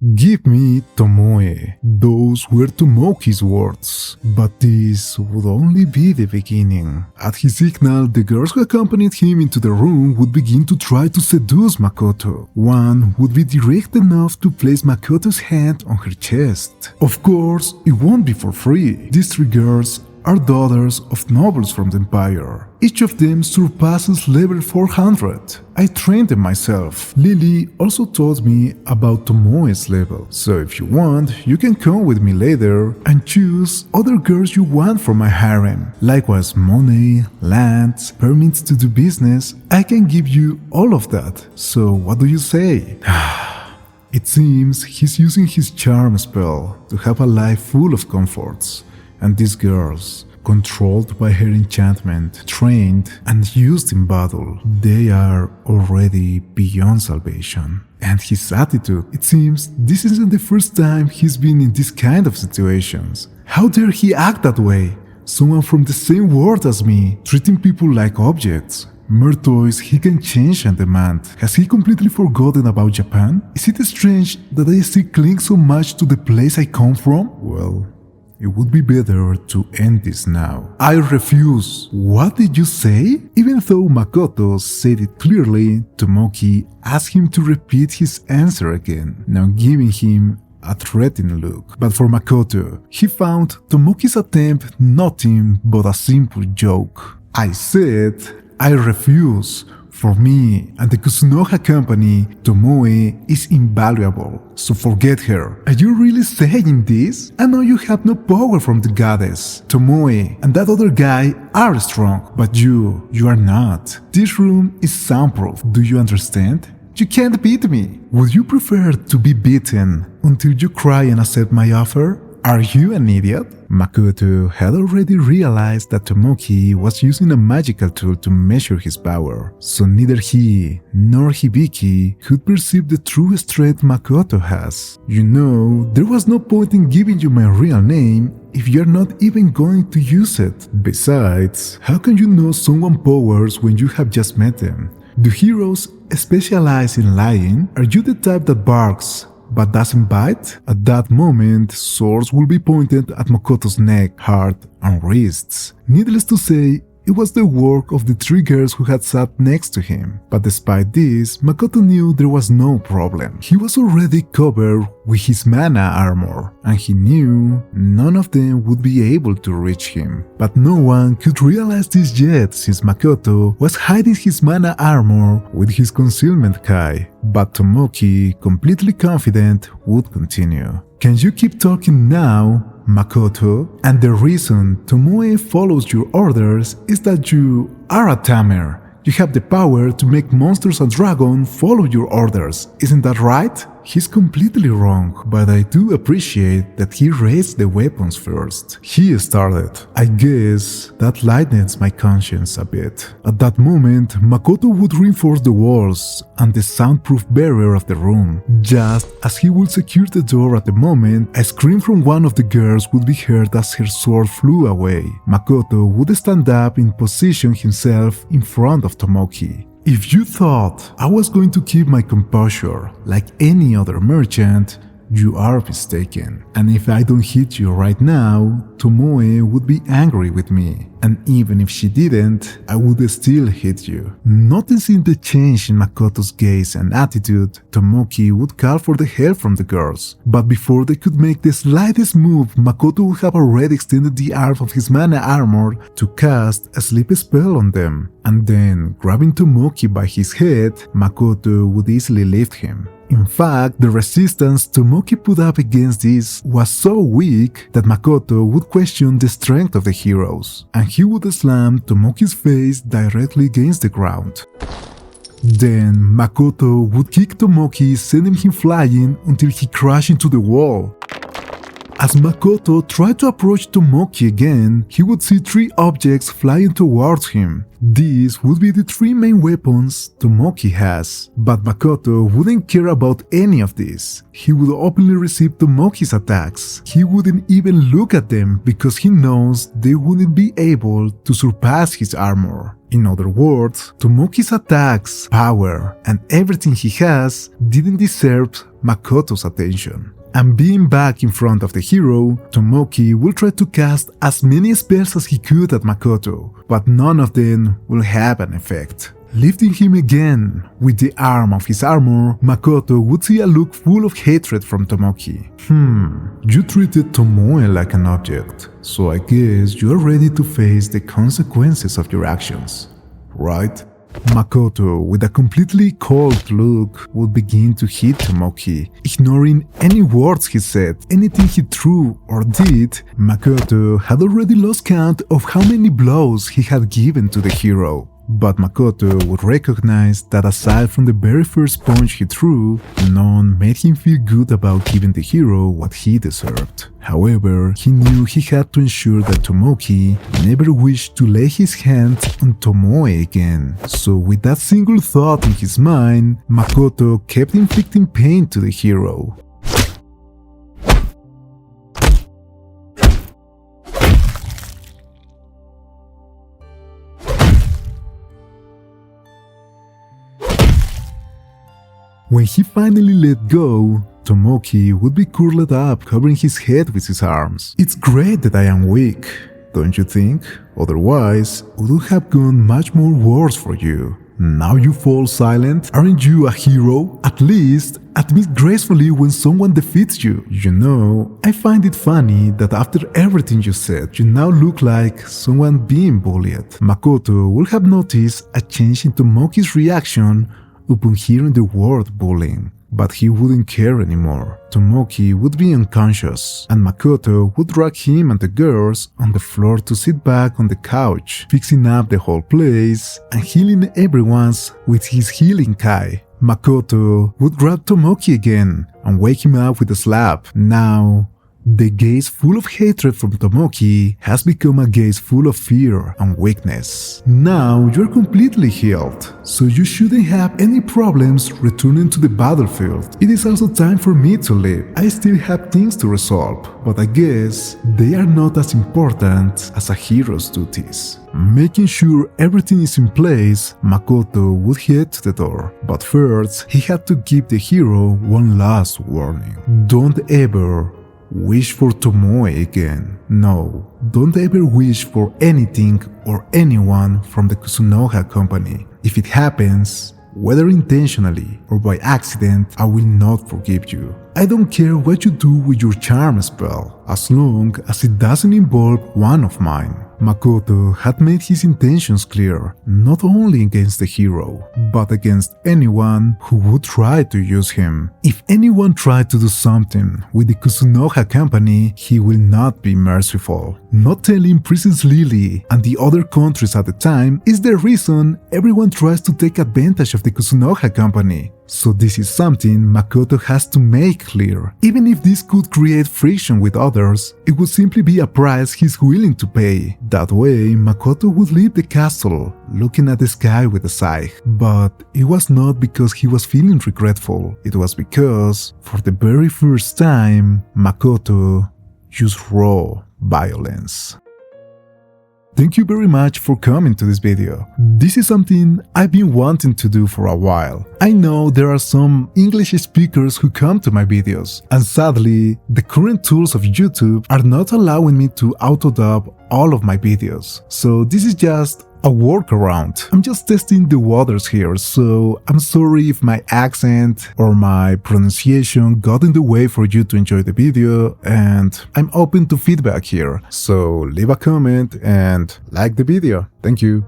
"Give me Tomoe." Those were Tomoki's words, but this would only be the beginning. At his signal, the girls who accompanied him into the room would begin to try to seduce Makoto. One would be direct enough to place Makoto's hand on her chest. Of course, it won't be for free. These three girls are daughters of nobles from the empire. Each of them surpasses level 400. I trained them myself. Lily also taught me about Tomoe's level, so if you want, you can come with me later and choose other girls you want from my harem. Likewise, money, lands, permits to do business, I can give you all of that. So what do you say? It seems he's using his charm spell to have a life full of comforts. And these girls, controlled by her enchantment, trained and used in battle, they are already beyond salvation. And his attitude, it seems this isn't the first time he's been in this kind of situations. How dare he act that way? Someone from the same world as me, treating people like objects. Mere toys he can change and demand. Has he completely forgotten about Japan? Is it strange that I still cling so much to the place I come from? Well, it would be better to end this now. I refuse. What did you say? Even though Makoto said it clearly, Tomoki asked him to repeat his answer again, now giving him a threatening look. But for Makoto, he found Tomoki's attempt nothing but a simple joke. I said, I refuse. For me and the Kusunoha company, Tomoe is invaluable, so forget her. Are you really saying this? I know you have no power from the goddess. Tomoe and that other guy are strong, but you are not. This room is soundproof, do you understand? You can't beat me. Would you prefer to be beaten until you cry and accept my offer? Are you an idiot? Makoto had already realized that Tomoki was using a magical tool to measure his power, so neither he nor Hibiki could perceive the true strength Makoto has. You know, there was no point in giving you my real name if you're not even going to use it. Besides, how can you know someone's powers when you have just met them? Do heroes specialize in lying? Are you the type that barks but doesn't bite? At that moment, swords will be pointed at Makoto's neck, heart, and wrists. Needless to say, it was the work of the three girls who had sat next to him. But despite this, Makoto knew there was no problem. He was already covered with his mana armor, and he knew none of them would be able to reach him. But no one could realize this yet, since Makoto was hiding his mana armor with his concealment kai. But Tomoki, completely confident, would continue. Can you keep talking now, Makoto? And the reason Tomoe follows your orders is that you are a tamer. You have the power to make monsters and dragons follow your orders, isn't that right? He's completely wrong, but I do appreciate that he raised the weapons first. He started. I guess that lightens my conscience a bit. At that moment, Makoto would reinforce the walls and the soundproof barrier of the room. Just as he would secure the door at the moment, a scream from one of the girls would be heard as her sword flew away. Makoto would stand up and position himself in front of Tomoki. If you thought I was going to keep my composure like any other merchant, you are mistaken. And if I don't hit you right now, Tomoe would be angry with me. And even if she didn't, I would still hit you. Noticing the change in Makoto's gaze and attitude, Tomoki would call for the help from the girls. But before they could make the slightest move, Makoto would have already extended the arm of his mana armor to cast a sleep spell on them. And then, grabbing Tomoki by his head, Makoto would easily lift him. In fact, the resistance Tomoki put up against this was so weak that Makoto would question the strength of the heroes, and he would slam Tomoki's face directly against the ground. Then Makoto would kick Tomoki, sending him flying until he crashed into the wall. As Makoto tried to approach Tomoki again, he would see 3 objects flying towards him. These would be the 3 main weapons Tomoki has, but Makoto wouldn't care about any of this. He would openly receive Tomoki's attacks. He wouldn't even look at them because he knows they wouldn't be able to surpass his armor. In other words, Tomoki's attacks, power, and everything he has didn't deserve Makoto's attention. And being back in front of the hero, Tomoki will try to cast as many spells as he could at Makoto, but none of them will have an effect. Lifting him again with the arm of his armor, Makoto would see a look full of hatred from Tomoki. You treated Tomoe like an object, so I guess you are ready to face the consequences of your actions, right? Makoto, with a completely cold look, would begin to hit Tomoki, ignoring any words he said, anything he threw or did. Makoto had already lost count of how many blows he had given to the hero. But Makoto would recognize that aside from the very first punch he threw, none made him feel good about giving the hero what he deserved. However, he knew he had to ensure that Tomoki never wished to lay his hands on Tomoe again. So with that single thought in his mind, Makoto kept inflicting pain to the hero. When he finally let go, Tomoki would be curled up, covering his head with his arms. It's great that I am weak, don't you think? Otherwise, it would have gone much more worse for you. Now you fall silent? Aren't you a hero? At least, admit gracefully when someone defeats you. You know, I find it funny that after everything you said, you now look like someone being bullied. Makoto will have noticed a change in Tomoki's reaction upon hearing the word bullying, but he wouldn't care anymore. Tomoki would be unconscious, and Makoto would drag him and the girls on the floor to sit back on the couch, fixing up the whole place and healing everyone's with his healing kai. Makoto would grab Tomoki again and wake him up with a slap. Now, the gaze full of hatred from Tomoki has become a gaze full of fear and weakness. Now you're completely healed, so you shouldn't have any problems returning to the battlefield. It is also time for me to leave. I still have things to resolve, but I guess they are not as important as a hero's duties. Making sure everything is in place, Makoto would head to the door. But first, he had to give the hero one last warning. Don't ever wish for Tomoe again. No, don't ever wish for anything or anyone from the Kusunoha company. If it happens, whether intentionally or by accident, I will not forgive you. I don't care what you do with your charm spell, as long as it doesn't involve one of mine. Makoto had made his intentions clear, not only against the hero, but against anyone who would try to use him. If anyone tried to do something with the Kusunoha company, he will not be merciful. Not telling Princess Lily and the other countries at the time is the reason everyone tries to take advantage of the Kusunoha company. So this is something Makoto has to make clear. Even if this could create friction with others, it would simply be a price he's willing to pay. That way, Makoto would leave the castle, looking at the sky with a sigh. But it was not because he was feeling regretful. It was because, for the very first time, Makoto used raw violence. Thank you very much for coming to this video. This is something I've been wanting to do for a while. I know there are some English speakers who come to my videos, and sadly, the current tools of YouTube are not allowing me to auto-dub all of my videos. So this is just a workaround. I'm just testing the waters here, so I'm sorry if my accent or my pronunciation got in the way for you to enjoy the video, and I'm open to feedback here. So leave a comment and like the video. Thank you.